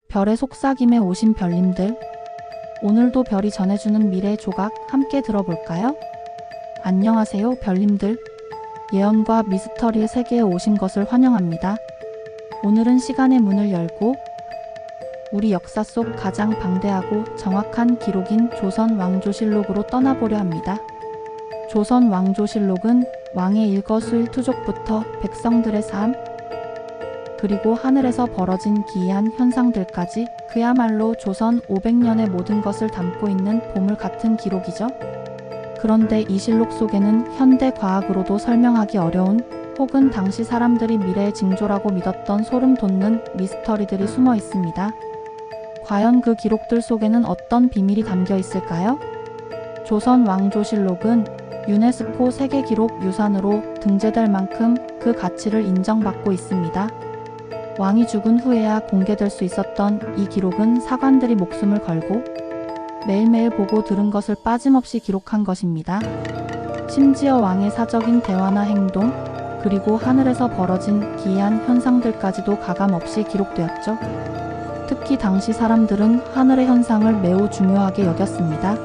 별의 속삭임에 오신 별님들, 오늘도 별이 전해주는 미래 조각 함께 들어볼까요? 안녕하세요, 별님들. 예언과 미스터리의 세계에 오신 것을 환영합니다. 오늘은 시간의 문을 열고 우리 역사 속 가장 방대하고 정확한 기록인 조선 왕조실록으로 떠나보려 합니다. 조선 왕조실록은 왕의 일거수일투족부터 백성들의 삶, 그리고 하늘에서 벌어진 기이한 현상들까지 그야말로 조선 500년의 모든 것을 담고 있는 보물 같은 기록이죠. 그런데 이 실록 속에는 현대 과학으로도 설명하기 어려운, 혹은 당시 사람들이 미래의 징조라고 믿었던 소름 돋는 미스터리들이 숨어 있습니다. 과연 그 기록들 속에는 어떤 비밀이 담겨 있을까요? 조선 왕조실록은 유네스코 세계기록 유산으로 등재될 만큼 그 가치를 인정받고 있습니다. 왕이 죽은 후에야 공개될 수 있었던 이 기록은 사관들이 목숨을 걸고 매일매일 보고 들은 것을 빠짐없이 기록한 것입니다. 심지어 왕의 사적인 대화나 행동, 그리고 하늘에서 벌어진 기이한 현상들까지도 가감없이 기록되었죠. 특히 당시 사람들은 하늘의 현상을 매우 중요하게 여겼습니다.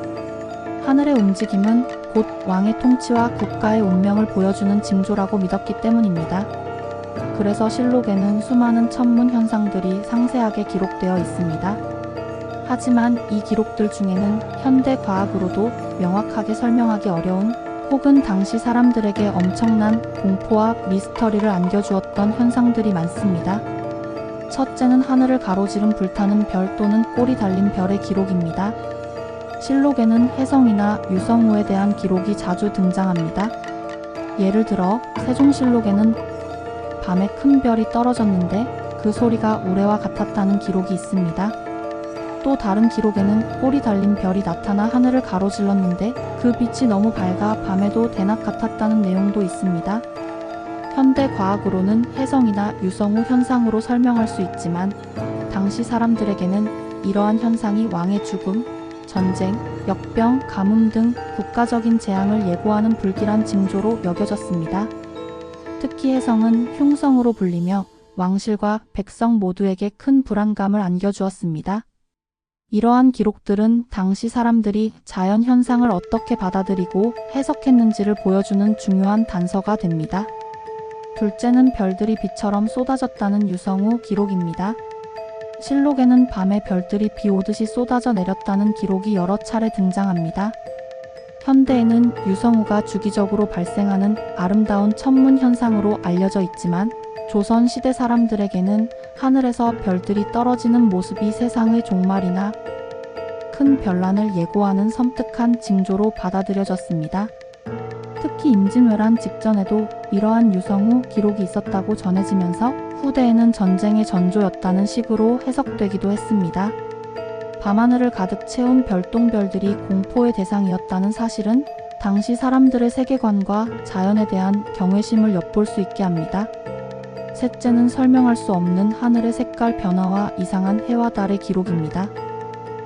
하늘의 움직임은 곧 왕의 통치와 국가의 운명을 보여주는 징조라고 믿었기 때문입니다. 그래서 실록에는 수많은 천문 현상들이 상세하게 기록되어 있습니다. 하지만 이 기록들 중에는 현대 과학으로도 명확하게 설명하기 어려운, 혹은 당시 사람들에게 엄청난 공포와 미스터리를 안겨주었던 현상들이 많습니다. 첫째는 하늘을 가로지른 불타는 별 또는 꼬리 달린 별의 기록입니다. 실록에는 혜성이나 유성우에 대한 기록이 자주 등장합니다. 예를 들어 세종실록에는 밤에 큰 별이 떨어졌는데 그 소리가 우레와 같았다는 기록이 있습니다. 또 다른 기록에는 꼬리 달린 별이 나타나 하늘을 가로질렀는데 그 빛이 너무 밝아 밤에도 대낮 같았다는 내용도 있습니다. 현대 과학으로는 혜성이나 유성우 현상으로 설명할 수 있지만 당시 사람들에게는 이러한 현상이 왕의 죽음, 전쟁, 역병, 가뭄 등 국가적인 재앙을 예고하는 불길한 징조로 여겨졌습니다. 특히 혜성은 흉성으로 불리며 왕실과 백성 모두에게 큰 불안감을 안겨주었습니다. 이러한 기록들은 당시 사람들이 자연 현상을 어떻게 받아들이고 해석했는지를 보여주는 중요한 단서가 됩니다. 둘째는 별들이 비처럼 쏟아졌다는 유성우 기록입니다. 실록에는 밤에 별들이 비 오듯이 쏟아져 내렸다는 기록이 여러 차례 등장합니다. 현대에는 유성우가 주기적으로 발생하는 아름다운 천문 현상으로 알려져 있지만 조선 시대 사람들에게는 하늘에서 별들이 떨어지는 모습이 세상의 종말이나 큰 변란을 예고하는 섬뜩한 징조로 받아들여졌습니다. 특히 임진왜란 직전에도 이러한 유성우 기록이 있었다고 전해지면서 후대에는 전쟁의 전조였다는 식으로 해석되기도 했습니다. 밤하늘을 가득 채운 별똥별들이 공포의 대상이었다는 사실은 당시 사람들의 세계관과 자연에 대한 경외심을 엿볼 수 있게 합니다. 셋째는 설명할 수 없는 하늘의 색깔 변화와 이상한 해와 달의 기록입니다.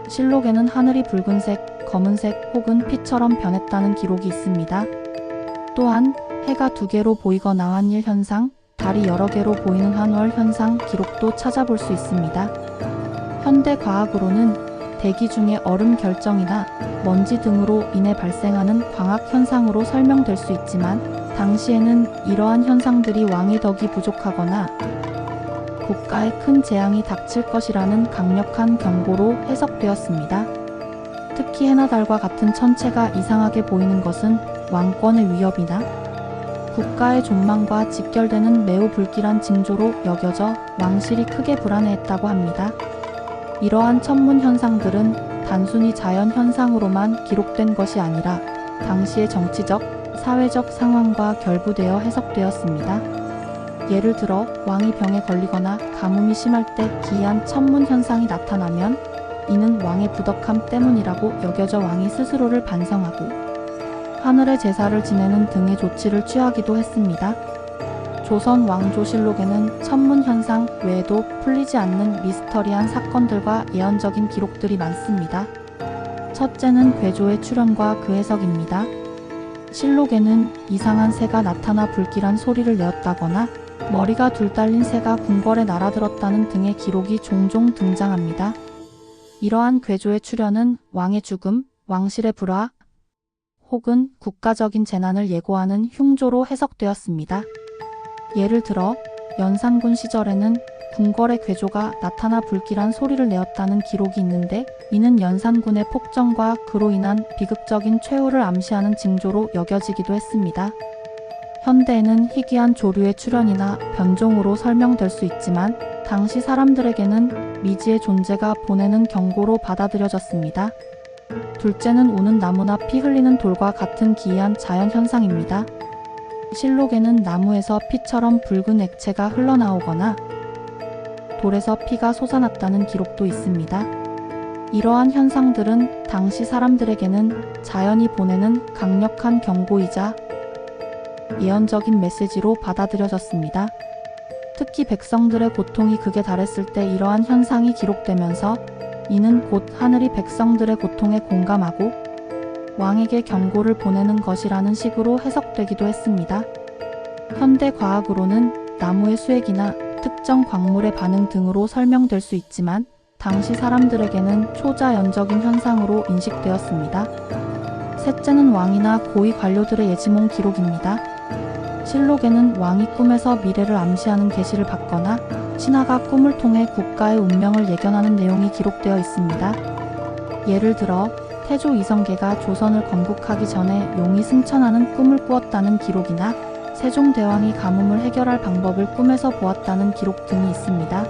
실록에는 하늘이 붉은색, 검은색 혹은 피처럼 변했다는 기록이 있습니다. 또한 해가 두 개로 보이거나 환일 현상, 달이 여러 개로 보이는 환월 현상 기록도 찾아볼 수 있습니다. 현대 과학으로는 대기 중의 얼음 결정이나 먼지 등으로 인해 발생하는 광학 현상으로 설명될 수 있지만 당시에는 이러한 현상들이 왕의 덕이 부족하거나 국가에 큰 재앙이 닥칠 것이라는 강력한 경고로 해석되었습니다. 특히 해나 달과 같은 천체가 이상하게 보이는 것은 왕권의 위협이나 국가의 존망과 직결되는 매우 불길한 징조로 여겨져 왕실이 크게 불안해했다고 합니다. 이러한 천문 현상들은 단순히 자연 현상으로만 기록된 것이 아니라 당시의 정치적, 사회적 상황과 결부되어 해석되었습니다. 예를 들어 왕이 병에 걸리거나 가뭄이 심할 때 기이한 천문 현상이 나타나면 이는 왕의 부덕함 때문이라고 여겨져 왕이 스스로를 반성하고 하늘의 제사를 지내는 등의 조치를 취하기도 했습니다. 조선 왕조실록에는 천문 현상 외에도 풀리지 않는 미스터리한 사건들과 예언적인 기록들이 많습니다. 첫째는 괴조의 출현과 그 해석입니다. 실록에는 이상한 새가 나타나 불길한 소리를 내었다거나 머리가 둘 달린 새가 궁궐에 날아들었다는 등의 기록이 종종 등장합니다. 이러한 괴조의 출현은 왕의 죽음, 왕실의 불화, 혹은 국가적인 재난을 예고하는 흉조로 해석되었습니다. 예를 들어 연산군 시절에는 궁궐의 괴조가 나타나 불길한 소리를 내었다는 기록이 있는데, 이는 연산군의 폭정과 그로 인한 비극적인 최후를 암시하는 징조로 여겨지기도 했습니다. 현대에는 희귀한 조류의 출현이나 변종으로 설명될 수 있지만, 당시 사람들에게는 미지의 존재가 보내는 경고로 받아들여졌습니다. 둘째는 우는 나무나 피 흘리는 돌과 같은 기이한 자연현상입니다. 실록에는 나무에서 피처럼 붉은 액체가 흘러나오거나 돌에서 피가 솟아났다는 기록도 있습니다. 이러한 현상들은 당시 사람들에게는 자연이 보내는 강력한 경고이자 예언적인 메시지로 받아들여졌습니다. 특히 백성들의 고통이 극에 달했을 때 이러한 현상이 기록되면서 이는 곧 하늘이 백성들의 고통에 공감하고 왕에게 경고를 보내는 것이라는 식으로 해석되기도 했습니다. 현대 과학으로는 나무의 수액이나 특정 광물의 반응 등으로 설명될 수 있지만, 당시 사람들에게는 초자연적인 현상으로 인식되었습니다. 셋째는 왕이나 고위 관료들의 예지몽 기록입니다. 실록에는 왕이 꿈에서 미래를 암시하는 계시를 받거나 신하가 꿈을 통해 국가의 운명을 예견하는 내용이 기록되어 있습니다. 예를 들어 태조 이성계가 조선을 건국하기 전에 용이 승천하는 꿈을 꾸었다는 기록이나 세종대왕이 가뭄을 해결할 방법을 꿈에서 보았다는 기록 등이 있습니다.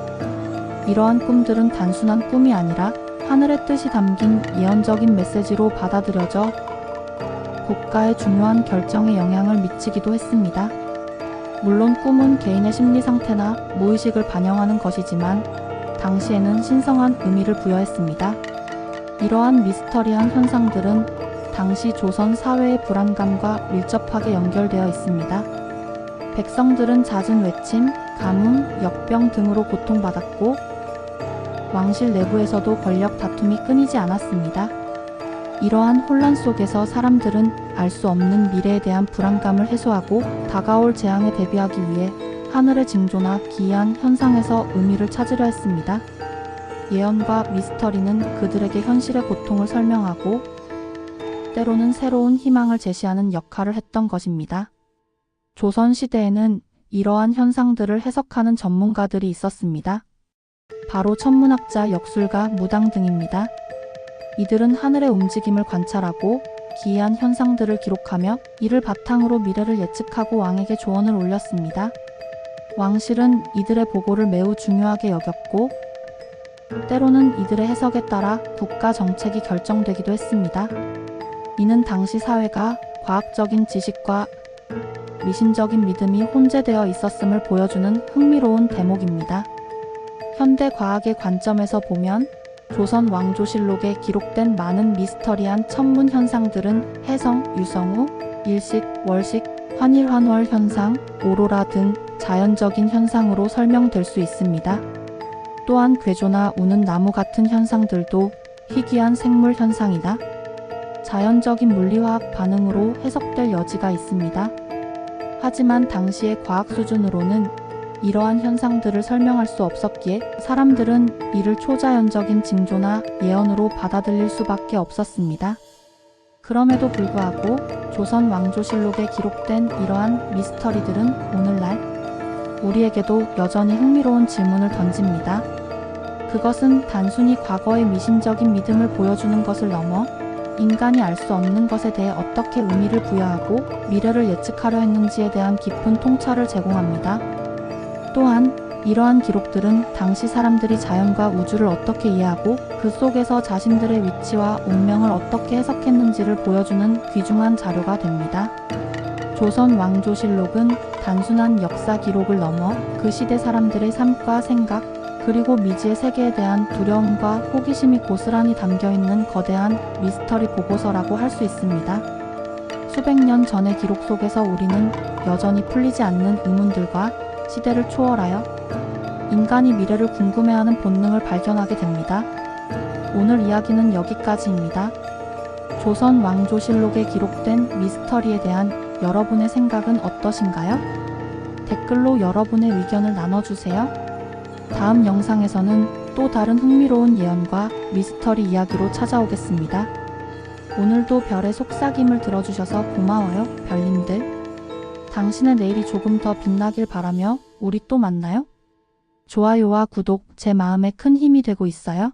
이러한 꿈들은 단순한 꿈이 아니라 하늘의 뜻이 담긴 예언적인 메시지로 받아들여져 국가의 중요한 결정에 영향을 미치기도 했습니다. 물론 꿈은 개인의 심리 상태나 무의식을 반영하는 것이지만 당시에는 신성한 의미를 부여했습니다. 이러한 미스터리한 현상들은 당시 조선 사회의 불안감과 밀접하게 연결되어 있습니다. 백성들은 잦은 외침, 가뭄, 역병 등으로 고통받았고 왕실 내부에서도 권력 다툼이 끊이지 않았습니다. 이러한 혼란 속에서 사람들은 알 수 없는 미래에 대한 불안감을 해소하고 다가올 재앙에 대비하기 위해 하늘의 징조나 기이한 현상에서 의미를 찾으려 했습니다. 예언과 미스터리는 그들에게 현실의 고통을 설명하고 때로는 새로운 희망을 제시하는 역할을 했던 것입니다. 조선시대에는 이러한 현상들을 해석하는 전문가들이 있었습니다. 바로 천문학자, 역술가, 무당 등입니다. 이들은 하늘의 움직임을 관찰하고 기이한 현상들을 기록하며 이를 바탕으로 미래를 예측하고 왕에게 조언을 올렸습니다. 왕실은 이들의 보고를 매우 중요하게 여겼고 때로는 이들의 해석에 따라 국가 정책이 결정되기도 했습니다. 이는 당시 사회가 과학적인 지식과 미신적인 믿음이 혼재되어 있었음을 보여주는 흥미로운 대목입니다. 현대 과학의 관점에서 보면 조선 왕조실록에 기록된 많은 미스터리한 천문 현상들은 해성, 유성우, 일식, 월식, 환일환월 현상, 오로라 등 자연적인 현상으로 설명될 수 있습니다. 또한 괴조나 우는 나무 같은 현상들도 희귀한 생물 현상이나 자연적인 물리화학 반응으로 해석될 여지가 있습니다. 하지만 당시의 과학 수준으로는 이러한 현상들을 설명할 수 없었기에 사람들은 이를 초자연적인 징조나 예언으로 받아들일 수밖에 없었습니다. 그럼에도 불구하고 조선 왕조실록에 기록된 이러한 미스터리들은 오늘날 우리에게도 여전히 흥미로운 질문을 던집니다. 그것은 단순히 과거의 미신적인 믿음을 보여주는 것을 넘어 인간이 알 수 없는 것에 대해 어떻게 의미를 부여하고 미래를 예측하려 했는지에 대한 깊은 통찰을 제공합니다. 또한 이러한 기록들은 당시 사람들이 자연과 우주를 어떻게 이해하고 그 속에서 자신들의 위치와 운명을 어떻게 해석했는지를 보여주는 귀중한 자료가 됩니다. 조선 왕조실록은 단순한 역사 기록을 넘어 그 시대 사람들의 삶과 생각, 그리고 미지의 세계에 대한 두려움과 호기심이 고스란히 담겨있는 거대한 미스터리 보고서라고 할 수 있습니다. 수백 년 전의 기록 속에서 우리는 여전히 풀리지 않는 의문들과 시대를 초월하여 인간이 미래를 궁금해하는 본능을 발견하게 됩니다. 오늘 이야기는 여기까지입니다. 조선 왕조실록에 기록된 미스터리에 대한 여러분의 생각은 어떠신가요? 댓글로 여러분의 의견을 나눠주세요. 다음 영상에서는 또 다른 흥미로운 예언과 미스터리 이야기로 찾아오겠습니다. 오늘도 별의 속삭임을 들어주셔서 고마워요, 별님들. 당신의 내일이 조금 더 빛나길 바라며 우리 또 만나요. 좋아요와 구독 제 마음에 큰 힘이 되고 있어요.